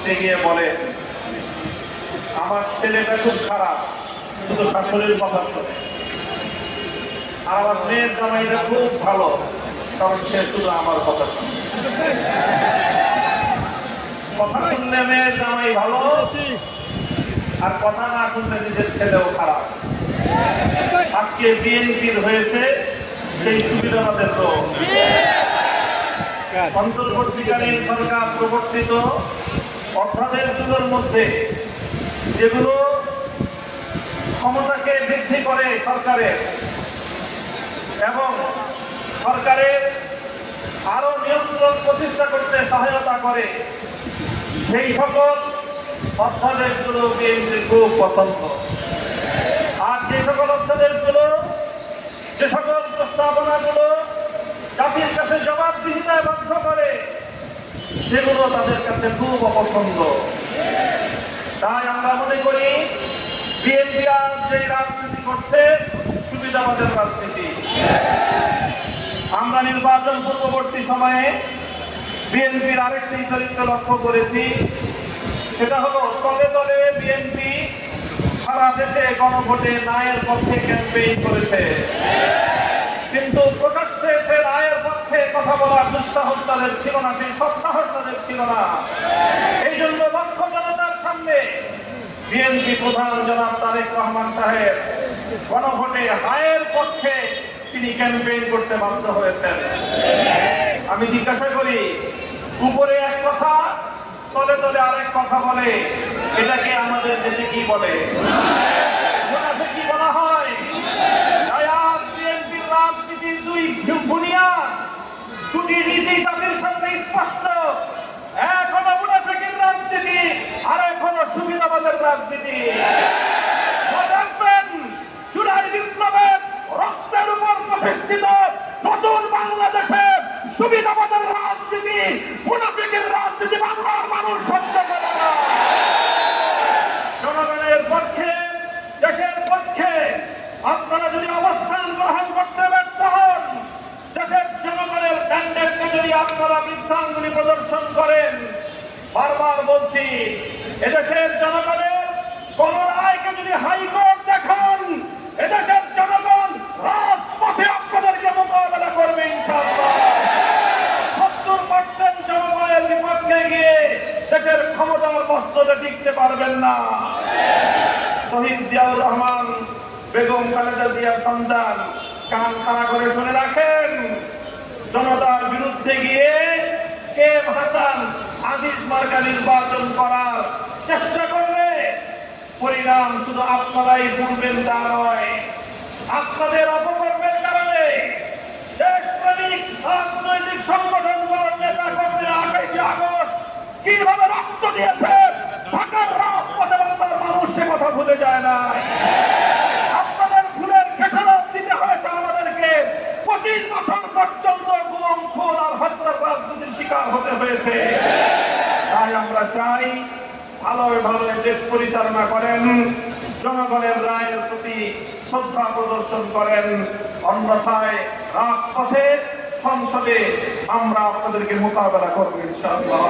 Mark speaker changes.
Speaker 1: করতে গিয়ে বলে, আমার ছেলেটা খুব খারাপ, শুধু শাশুড়ির কথা শোনে, আর আমার মেয়ের জামাইটা খুব ভালো, কারণ সে শুধু আমার কথা শোনে। কথা শুনলে মেয়ের জামাই ভালো, আর কথা না শুনলে নিজের ছেলেও খারাপ। আজকে বিএনপির হয়েছে সেই সুবিধাবাদের লোক। অন্তর্বর্তীকালীন সরকার প্রবর্তিত অধ্যাদেশগুলোর মধ্যে যেগুলো ক্ষমতাকে বৃদ্ধি করে সরকারের এবং সরকারের আরো নিয়ন্ত্রণ প্রতিষ্ঠা করতে সহায়তা করে, সেই সকল অধ্যাদেশগুলো বিএনপির খুব পছন্দ। আর যে সকল অধ্যাদেশগুলো, যে সকল প্রস্তাবনাগুলো জাতির কাছে জবাবদিহিতায় বাধ্য করে, সেগুলো তাদের কাছে খুব অপছন্দ। তাই আমরা মনে করি বিএনপি আর যে রাজনীতি করছে সুবিধাবাদের রাজনীতি। আমরা নির্বাচন পূর্ববর্তী সময়ে বিএনপির আরেকটি চরিত্র লক্ষ্য করেছি, সেটা হলো তলে তলে বিএনপি সারা দেশে গণভোটে ন্যায়ের পক্ষে ক্যাম্পেইন করেছে, কিন্তু প্রকাশ্যে সে ন্যায়ের পক্ষে কথা বলার দুঃসাহস তাদের ছিল না, সেই সৎসাহস তাদের ছিল না। এই জন্য লক্ষ জনতার সামনে বিএনপি প্রধান জনাব তারেক রহমান সাহেব গণভোটে হায়ের পক্ষে তিনি ক্যাম্পেইন করতে বাধ্য হয়েছেন। আমি জিজ্ঞাসা করি, উপরে এক কথা তলে তলে আরেক কথা বলে, এটাকে আমাদের দেশে কি বলে? কি বলা হয়? বিএনপির রাজনীতির দুই বুনিয়াদ, দুটি নীতি তাদের সামনে স্পষ্ট। এক হলো মুনাফিকের রাজনীতি, আর এক হলো সুবিধাবাদের রাজনীতি। রাখবেন, জুলাই বিপ্লবের রক্তের উপর প্রতিষ্ঠিত নতুন বাংলাদেশে সুবিধাবাদের রাজনীতি, মুনাফিকের রাজনীতি বাংলার মানুষ সহ্য করে না। জনগণের পক্ষে, দেশের পক্ষে আপনারা যদি অবস্থান গ্রহণ করতে ব্যর্থ হন, দেশের জনগণের ক্যান্ডিডেটকে যদি আপনারা বৃদ্ধাঙ্গুলি প্রদর্শন করেন, বারবার বলছি, এদেশের জনগণের কোন রায়কে যদি হাইকোর্ট দেখান, এদেশের জনগণ রাজপথে আপনাদেরকে মোকাবেলা করবে ইনশাআল্লাহ। 70% জনগণের বিপক্ষে গিয়ে দেশের ক্ষমতার বস্ত্রে টিকতে পারবেন না। শহীদ জিয়াউর রহমান, বেগম খালেদা জিয়ার সন্তান, কান খাড়া করে শুনে রাখেন, জনতার বিরুদ্ধে গিয়ে কে হাসান আজিজ মার্কা নির্বাচন করার চেষ্টা করলে পরিণাম শুধু আপনারাই ভুলবেন তা নয়, আপনাদের অপকর্মের কারণে দেশপ্রেমিক রাজনৈতিক সংগঠনগুলোর নেতা কর্মীরা 28 আগস্ট কিভাবে রক্ত দিয়েছে ঢাকার রাজপথে বাংলার মানুষ সে কথা ভুলে যায় না। আপনাদের ভুলের খেসারত দিতে হয়েছে আমাদেরকে। 25 বছর পর্যন্ত গুম, খুন আর হত্যার রাজনীতির শিকার হতে হয়েছে। তাই আমরা চাই ভালোই ভালোই দেশ পরিচালনা করেন, জনগণের রায়ের প্রতি শ্রদ্ধা প্রদর্শন করেন, অন্যথায় রাজপথে সংসদে আমরা আপনাদেরকে মোকাবেলা করবো ইনশাআল্লাহ।